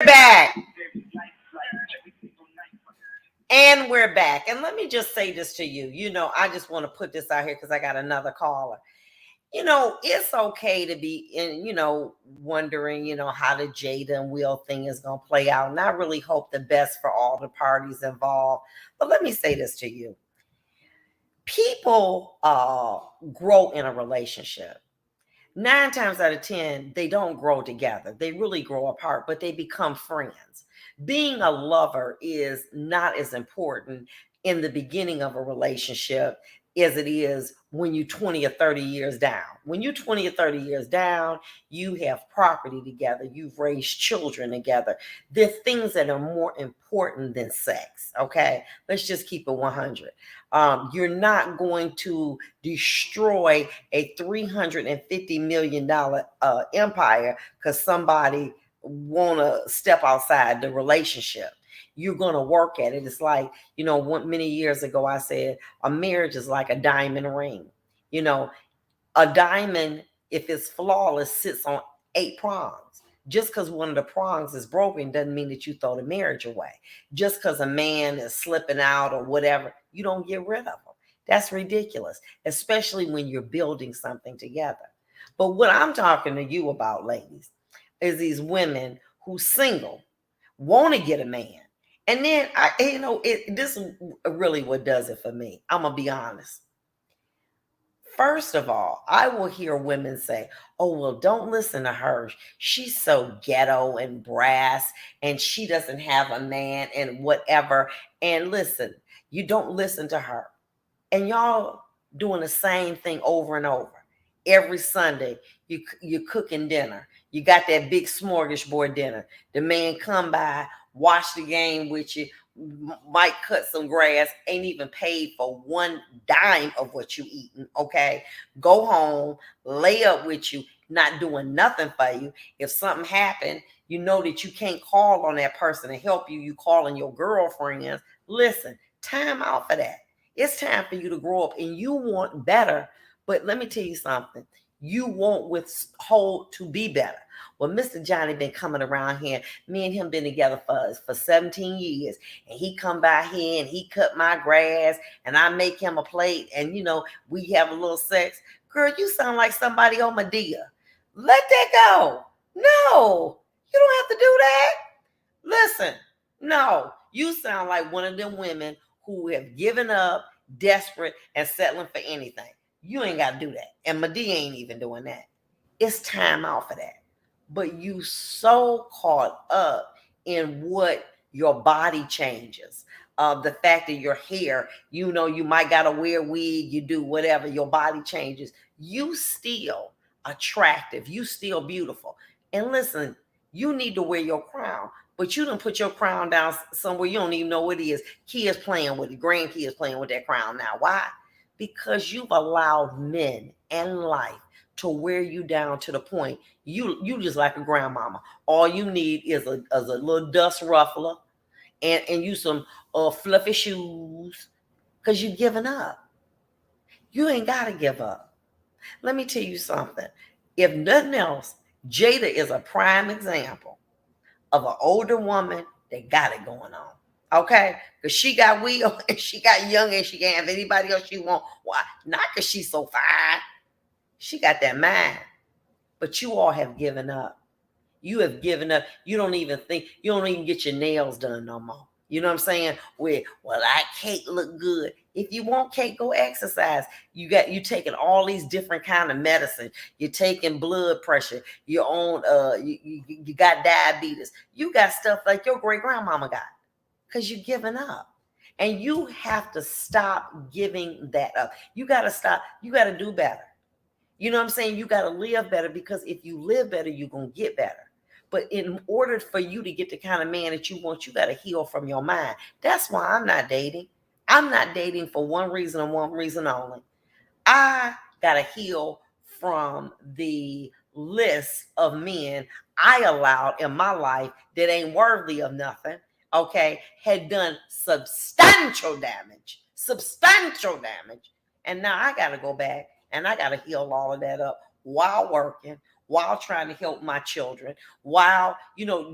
Back. And we're back. And let me just say this to you. I just want to put this out here because I got another caller. It's okay to be wondering, how the Jada and Will thing is going to play out. And I really hope the best for all the parties involved. But let me say this to you. People grow in a relationship. 9 times out of 10, they don't grow together. They really grow apart, but they become friends. Being a lover is not as important in the beginning of a relationship as it is when you're 20 or 30 years down. When you're 20 or 30 years down, you have property together, you've raised children together. There's things that are more important than sex, okay? Let's just keep it 100. You're not going to destroy a $350 million empire because somebody want to step outside the relationship. You're going to work at it. It's like, many years ago, I said, a marriage is like a diamond ring. A diamond, if it's flawless, sits on 8 prongs. Just because one of the prongs is broken doesn't mean that you throw the marriage away. Just because a man is slipping out or whatever, you don't get rid of them. That's ridiculous, especially when you're building something together. But what I'm talking to you about, ladies, is these women who single, want to get a man. And then, this is really what does it for me. I'm going to be honest. First of all, I will hear women say, oh, well, don't listen to her. She's so ghetto and brass and she doesn't have a man and whatever. And listen, you don't listen to her. And y'all doing the same thing over and over. Every Sunday, you're cooking dinner. You got that big smorgasbord dinner. The man come by, watch the game with you, might cut some grass, ain't even paid for 1 dime of what you eating, okay? Go home, lay up with you, not doing nothing for you. If something happened, you know that you can't call on that person to help you. You calling your girlfriends. Listen, time out for that. It's time for you to grow up and you want better. But let me tell you something. You won't withhold to be better. Well, Mr. Johnny been coming around here. Me and him been together for 17 years. And he come by here and he cut my grass and I make him a plate and, we have a little sex. Girl, you sound like somebody on Medea. Let that go. No, you don't have to do that. Listen, no, you sound like one of them women who have given up, desperate, and settling for anything. You ain't got to do that. And Medea ain't even doing that. It's time out for that. But you so caught up in what your body changes. The fact that your hair, you might got to wear a wig, you do whatever, your body changes. You still attractive. You still beautiful. And listen, you need to wear your crown. But you done put your crown down somewhere you don't even know what it is. Kids playing with it, grandkids playing with that crown now. Why? Because you've allowed men and life to wear you down to the point you just like a grandmama. All you need is a little dust ruffler and you some fluffy shoes because you're giving up. You ain't got to give up. Let me tell you something. If nothing else, Jada is a prime example of an older woman that got it going on. Okay? Because she got will and she got young and she can have anybody else she want. Why? Not because she's so fine. She got that mind. But you all have given up. You have given up. You don't even get your nails done no more. You know what I'm saying? Well, I can't look good. If you want cake, go exercise. You taking all these different kind of medicine. You're taking blood pressure. You're on you got diabetes. You got stuff like your great grandmama got because you're giving up. And you have to stop giving that up. You got to stop. You got to do better. You know what I'm saying? You got to live better because if you live better, you're going to get better. But in order for you to get the kind of man that you want, you got to heal from your mind. That's why I'm not dating. I'm not dating for one reason and one reason only. I got to heal from the list of men I allowed in my life that ain't worthy of nothing, okay, had done substantial damage. And now I got to go back and I got to heal all of that up while working, while trying to help my children, while,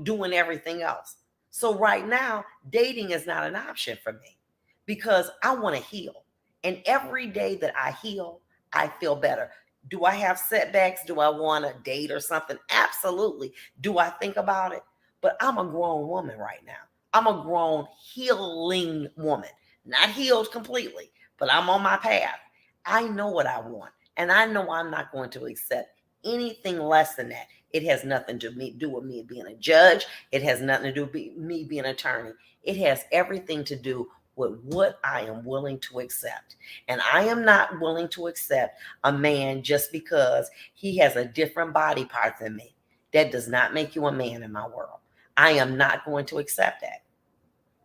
doing everything else. So right now, dating is not an option for me because I want to heal. And every day that I heal, I feel better. Do I have setbacks? Do I want to date or something? Absolutely. Do I think about it? But I'm a grown woman right now. I'm a grown healing woman, not healed completely, but I'm on my path. I know what I want, and I know I'm not going to accept anything less than that. It has nothing to do with me being a judge. It has nothing to do with me being an attorney. It has everything to do with what I am willing to accept. And I am not willing to accept a man just because he has a different body part than me. That does not make you a man in my world. I am not going to accept that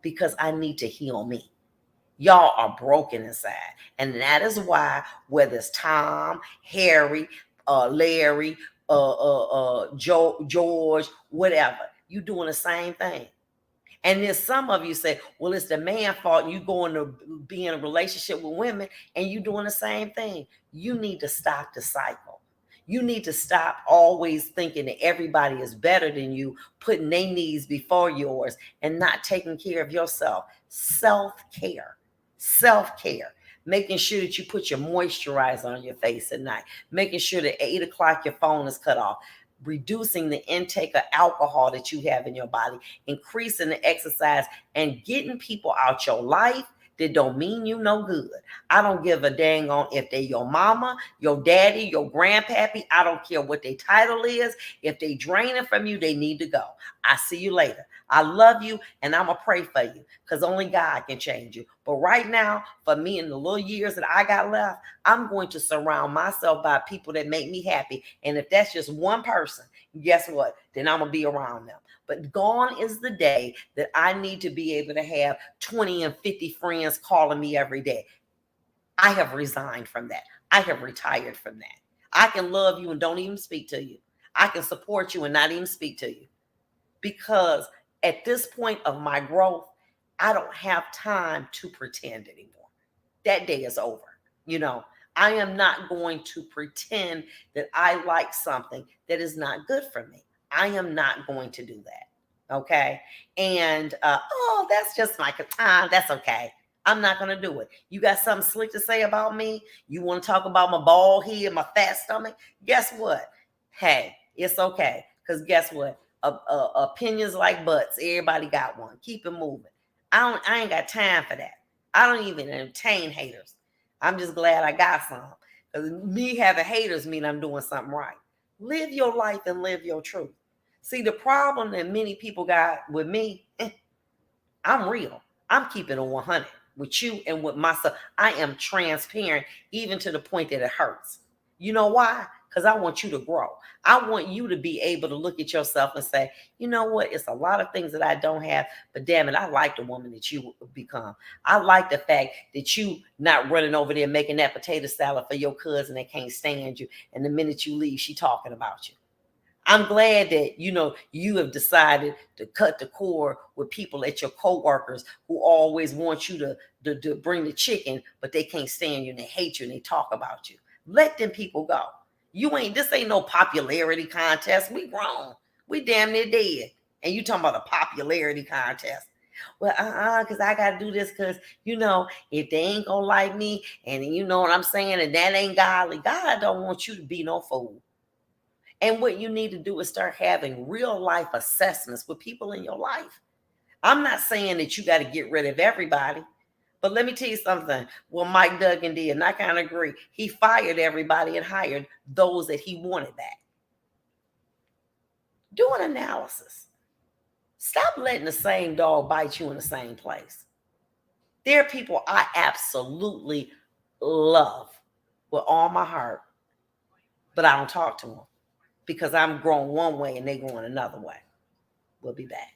because I need to heal me. Y'all are broken inside. And that is why, whether it's Tom, Harry, Larry, George, whatever, you doing the same thing. And then some of you say, well, it's the man's fault. You going to be in a relationship with women and you doing the same thing. You need to stop the cycle. You need to stop always thinking that everybody is better than you, putting their needs before yours and not taking care of yourself. Self-care. Self-care. Making sure that you put your moisturizer on your face at night. Making sure that at 8 o'clock your phone is cut off. Reducing the intake of alcohol that you have in your body, increasing the exercise, and getting people out your life that don't mean you no good. I don't give a dang on if they your mama, your daddy, your grandpappy. I don't care what their title is. If they draining from you, they need to go. I see you later. I love you, and I'm going to pray for you because only God can change you. But right now, for me, in the little years that I got left, I'm going to surround myself by people that make me happy. And if that's just one person, guess what? Then I'm going to be around them. But gone is the day that I need to be able to have 20 and 50 friends calling me every day. I have resigned from that. I have retired from that. I can love you and don't even speak to you. I can support you and not even speak to you. Because at this point of my growth, I don't have time to pretend anymore. That day is over. I am not going to pretend that I like something that is not good for me. I am not going to do that. Okay. And, that's just my time. That's okay. I'm not going to do it. You got something slick to say about me? You want to talk about my bald head, my fat stomach? Guess what? Hey, it's okay. Because guess what? Opinions like butts. Everybody got one. Keep it moving. I ain't got time for that. I don't even entertain haters. I'm just glad I got some. Because me having haters mean I'm doing something right. Live your life and live your truth. See, the problem that many people got with me, I'm real. I'm keeping it 100 with you and with myself. I am transparent, even to the point that it hurts. You know why? Because I want you to grow. I want you to be able to look at yourself and say, you know what? It's a lot of things that I don't have, but damn it, I like the woman that you become. I like the fact that you not running over there making that potato salad for your cousin that can't stand you. And the minute you leave, she talking about you. I'm glad that, you have decided to cut the cord with people at your coworkers who always want you to bring the chicken, but they can't stand you and they hate you and they talk about you. Let them people go. This ain't no popularity contest. We grown. We damn near dead. And you talking about a popularity contest. Well, because I got to do this because, if they ain't going to like me and you know what I'm saying, and that ain't godly, God don't want you to be no fool. And what you need to do is start having real life assessments with people in your life. I'm not saying that you got to get rid of everybody, but let me tell you something. What Mike Duggan did, and I kind of agree, he fired everybody and hired those that he wanted back. Do an analysis. Stop letting the same dog bite you in the same place. There are people I absolutely love with all my heart, but I don't talk to them because I'm growing one way and they going another way. We'll be back.